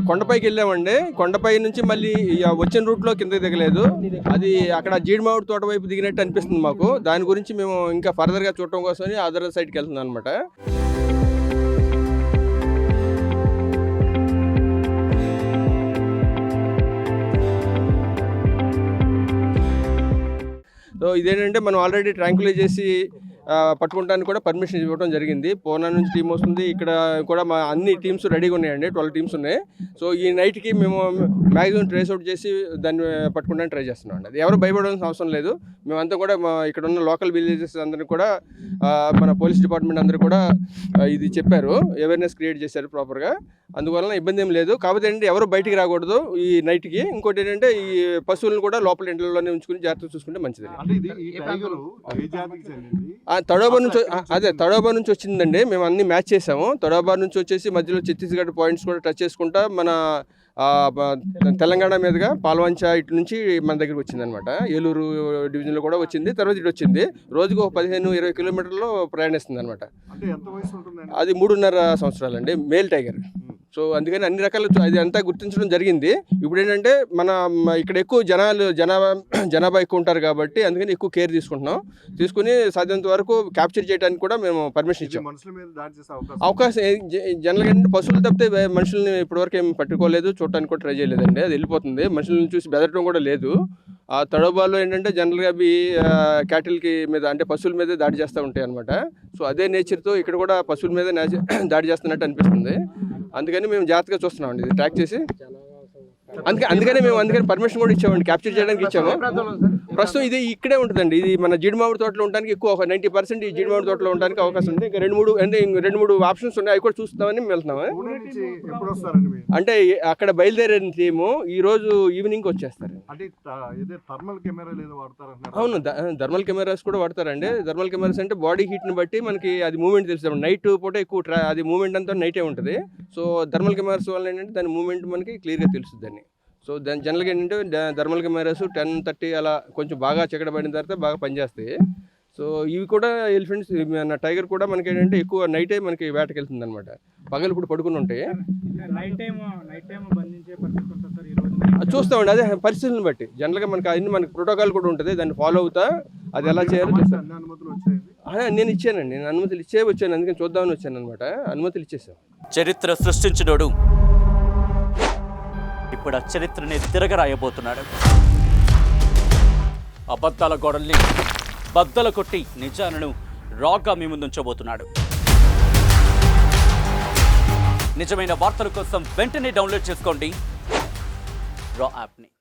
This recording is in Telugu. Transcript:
కొండపైకి వెళ్ళామండి. కొండపై నుంచి మళ్ళీ వచ్చిన రూట్లో కిందకి దిగలేదు. అది అక్కడ జీడిమామిడి తోట వైపు దిగినట్టు అనిపిస్తుంది మాకు. దాని గురించి మేము ఇంకా ఫర్దర్గా చూడటం కోసమని అదర్ సైడ్కి వెళ్తున్నాం అనమాట. సో ఇదేంటంటే మనం ఆల్రెడీ ట్రాంకులైజ్ చేసి పట్టుకోవడానికి కూడా పర్మిషన్ ఇవ్వడం జరిగింది. పూనా నుంచి టీం వస్తుంది. ఇక్కడ కూడా మా అన్ని టీమ్స్ రెడీగా ఉన్నాయండి. 12 టీమ్స్ ఉన్నాయి. సో ఈ నైట్కి మేము మ్యాక్సిమం ట్రేస్ అవుట్ చేసి దాన్ని పట్టుకోవడానికి ట్రై చేస్తున్నాం అండి. అది ఎవరు భయపడాల్సిన అవసరం లేదు. మేమంతా కూడా ఇక్కడ ఉన్న లోకల్ విలేజెస్ అందరినీ కూడా మన పోలీస్ డిపార్ట్మెంట్ అందరూ కూడా ఇది చెప్పారు, అవేర్నెస్ క్రియేట్ చేశారు ప్రాపర్గా. అందువలన ఇబ్బంది ఏం లేదు. కాకపోతే ఏంటంటే ఎవరు బయటికి రాకూడదు ఈ నైట్కి. ఇంకోటి ఏంటంటే ఈ పశువులను కూడా లోపల ఇంట్లోనే ఉంచుకుని జాగ్రత్తగా చూసుకుంటే మంచిది. తడోబా నుంచి వచ్చిందండి. మేము అన్ని మ్యాచ్ చేసాము. తడోబా నుంచి వచ్చేసి మధ్యలో ఛత్తీస్గఢ్ పాయింట్స్ కూడా టచ్ చేసుకుంటా మన తెలంగాణ మీదుగా పాల్వంచ ఇటు నుంచి మన దగ్గరికి వచ్చింది అనమాట. ఏలూరు డివిజన్లో కూడా వచ్చింది. తర్వాత ఇటు వచ్చింది. రోజుకు 15-20 కిలోమీటర్లు ప్రయాణిస్తుంది అనమాట. అది 3.5 సంవత్సరాలండి. Male tiger. సో అందుకని అన్ని రకాల అది అంతా గుర్తించడం జరిగింది. ఇప్పుడు ఏంటంటే ఇక్కడ ఎక్కువ జనాభా ఎక్కువ ఉంటారు కాబట్టి అందుకని ఎక్కువ కేర్ తీసుకుని సాధ్యంత వరకు క్యాప్చర్ చేయడానికి కూడా మేము పర్మిషన్ ఇచ్చాం. అవకాశం జనరల్గా ఏంటంటే పశువులు తప్పితే మనుషుల్ని ఇప్పటివరకు ఏం పట్టుకోలేదు, చూడటానికి కూడా ట్రై చేయలేదండి. అది వెళ్ళిపోతుంది. మనుషులను చూసి బెదరటం కూడా లేదు. ఆ తడోబాలో ఏంటంటే జనరల్గా అవి క్యాటిల్కి మీద అంటే పశువుల మీద దాడి చేస్తూ ఉంటాయి అనమాట. సో అదే నేచర్తో ఇక్కడ కూడా పశువుల మీద దాడి చేస్తున్నట్టు అనిపిస్తుంది. అందుకని మేము జాగ్రత్తగా చూస్తున్నామండి ఇది ట్రాక్ చేసి. అందుకని పర్మిషన్ కూడా ఇచ్చామండి, క్యాప్చర్ చేయడానికి ఇచ్చాము. ప్రస్తుతం ఇది ఇక్కడే ఉంటుందండి. ఇది మన జీడిమామిడి తోటలో ఉండడానికి ఎక్కువ 90% ఈ జీడిమామిడి తోటలో ఉండడానికి అవకాశం ఉంది. ఇంకా 2-3 ఆప్షన్స్ ఉన్నాయి. అవి కూడా చూస్తామని వెళ్తున్నాము. అంటే అక్కడ బయలుదేరిన టీము ఈ రోజు ఈవినింగ్ వచ్చేస్తారు. అవును, థర్మల్ కెమెరాస్ కూడా వాడతారండి. థర్మల్ కెమెరాస్ అంటే బాడీ హీట్ని బట్టి మనకి అది మూవ్మెంట్ తెలుస్తుంది. నైట్ పూట ఎక్కువ అది మూవ్మెంట్ అంతా నైటే ఉంటుంది. సో థర్మల్ కెమెరాస్ వల్ల ఏంటంటే దాని మూవ్మెంట్ మనకి క్లియర్గా తెలుస్తుంది అని. సో దాని జనరల్గా ఏంటంటే థర్మల్ కెమెరాస్ 10-30 అలా కొంచెం బాగా చీకటపడిన తర్వాత బాగా పనిచేస్తాయి. సో ఇవి కూడా ఎలిఫెంట్స్ టైగర్ కూడా మనకి ఏంటంటే ఎక్కువ నైటే మనకి వేటకి వెళ్తుంది అనమాట. పగలు కూడా పడుకుని ఉంటాయి. చూస్తామండి. అదే పరిస్థితులను బట్టి జనరల్గా మనకి ప్రోటోకాల్ కూడా ఉంటుంది. దాన్ని ఫాలో అవుతా అది ఎలా చేయాలో చూస్తాను. నేను ఇచ్చానండి. నేను అనుమతులు ఇచ్చే వచ్చాను. అందుకని చూద్దామని వచ్చాను అనమాట. అనుమతులు ఇచ్చేసాను. చరిత్ర సృష్టించినోడు ఇప్పుడు ఆ చరిత్రని తిరగరాయబోతున్నాడు. అబద్ధాల గోడల్ని బద్దలు కొట్టి నిజాలను రాగా మీ ముందుంచబోతున్నాడు. నిజమైన వార్తల కోసం వెంటనే డౌన్లోడ్ చేసుకోండి రా యాప్ని.